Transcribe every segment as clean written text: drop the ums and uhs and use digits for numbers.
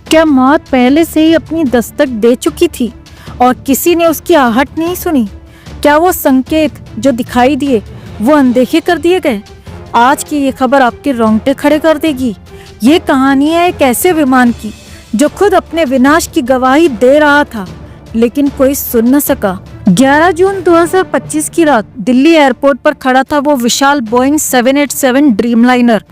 क्या मौत पहले से ही अपनी दस्तक दे चुकी थी और किसी ने उसकी आहट नहीं सुनी? क्या वो संकेत जो दिखाई दिए वो अनदेखे कर दिए गए? आज की ये खबर आपके रोंगटे खड़े कर देगी। ये कहानी है एक ऐसे विमान की जो खुद अपने विनाश की गवाही दे रहा था, लेकिन कोई सुन न सका। 11 जून 2025 की रात दिल्ली एयरपोर्ट पर खड़ा था वो विशाल बोइंग 787 ड्रीमलाइनर,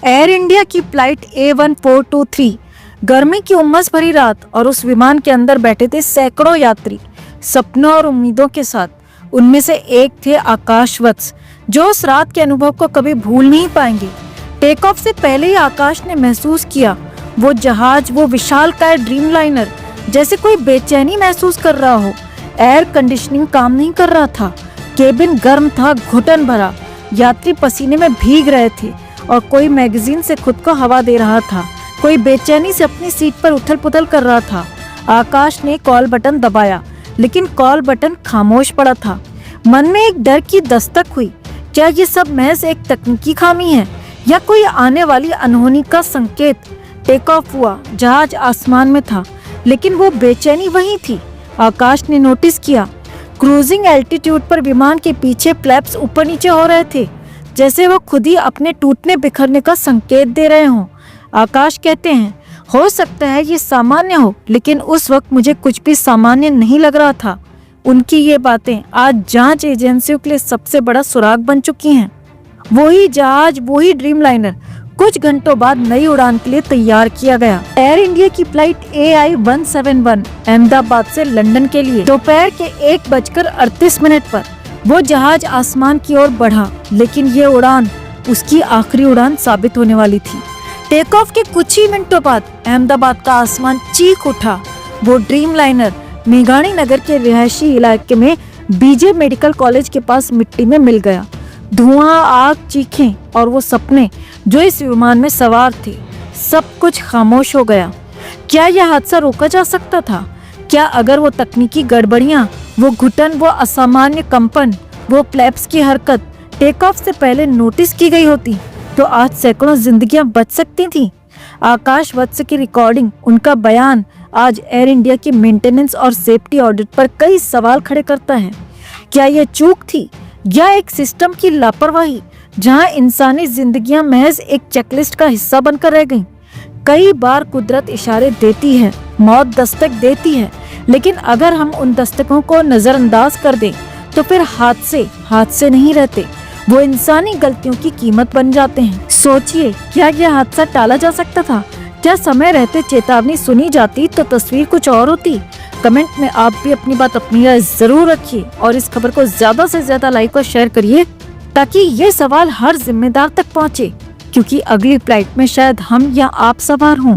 एयर इंडिया की फ्लाइट A1423। गर्मी की उमस भरी रात और उस विमान के अंदर बैठे थे सैकड़ों यात्री, सपनों और उम्मीदों के साथ। उनमें से एक थे आकाश वत्स, जो उस रात के अनुभव को कभी भूल नहीं पाएंगे। टेक ऑफ से पहले ही आकाश ने महसूस किया वो जहाज, वो विशालकाय ड्रीमलाइनर जैसे कोई बेचैनी महसूस कर रहा हो। एयर कंडीशनिंग काम नहीं कर रहा था, केबिन गर्म था, घुटन भरा, यात्री पसीने में भीग रहे थे और कोई मैगजीन से खुद को हवा दे रहा था, कोई बेचैनी से अपनी सीट पर उथल पुथल कर रहा था। आकाश ने कॉल बटन दबाया, लेकिन कॉल बटन खामोश पड़ा था। मन में एक डर की दस्तक हुई। क्या ये सब महज एक तकनीकी खामी है या कोई आने वाली अनहोनी का संकेत? टेक ऑफ हुआ, जहाज आसमान में था, लेकिन वो बेचैनी वहीं थी। आकाश ने नोटिस किया क्रूजिंग एल्टीट्यूड पर विमान के पीछे फ्लैप्स ऊपर नीचे हो रहे थे, जैसे वो खुद ही अपने टूटने बिखरने का संकेत दे रहे हों। आकाश कहते हैं, हो सकता है ये सामान्य हो, लेकिन उस वक्त मुझे कुछ भी सामान्य नहीं लग रहा था। उनकी ये बातें आज जांच एजेंसियों के लिए सबसे बड़ा सुराग बन चुकी हैं। वही जहाज, वही ड्रीमलाइनर कुछ घंटों बाद नई उड़ान के लिए तैयार किया गया। एयर इंडिया की फ्लाइट AI-171 अहमदाबाद से लंदन के लिए दोपहर के 1:38 पर वो जहाज आसमान की ओर बढ़ा, लेकिन ये उड़ान उसकी आखिरी उड़ान साबित होने वाली थी। टेक ऑफ के कुछ ही मिनटों बाद अहमदाबाद का आसमान चीख उठा। वो ड्रीमलाइनर मेघानी नगर के रिहायशी इलाके में BJ मेडिकल कॉलेज के पास मिट्टी में मिल गया। धुआं, आग, चीखें और वो सपने जो इस विमान में सवार थे, सब कुछ खामोश हो गया। क्या यह हादसा रोका जा सकता था? क्या अगर वो तकनीकी गड़बड़ियां, वो घुटन, वो असामान्य कंपन, वो फ्लैप्स की हरकत टेक ऑफ से पहले नोटिस की गई होती, तो आज सैकड़ों जिंदगियां बच सकती थीं। आकाश वत्स की रिकॉर्डिंग, उनका बयान आज एयर इंडिया की मेंटेनेंस और सेफ्टी ऑडिट पर कई सवाल खड़े करता है। क्या यह चूक थी या एक सिस्टम की लापरवाही, जहां इंसानी जिंदगियां महज एक चेकलिस्ट का हिस्सा बनकर रह गईं? कई बार कुदरत इशारे देती है, मौत दस्तक देती है, लेकिन अगर हम उन दस्तकों को नजरअंदाज कर दें तो फिर हादसे नहीं रहते, वो इंसानी गलतियों की कीमत बन जाते हैं। सोचिए, क्या यह हादसा टाला जा सकता था? क्या समय रहते चेतावनी सुनी जाती तो तस्वीर कुछ और होती? कमेंट में आप भी अपनी बात, अपनी राय जरूर रखिए और इस खबर को ज्यादा से ज्यादा लाइक और शेयर करिए, ताकि ये सवाल हर जिम्मेदार तक पहुंचे, क्योंकि अगली फ्लाइट में शायद हम या आप सवार हों।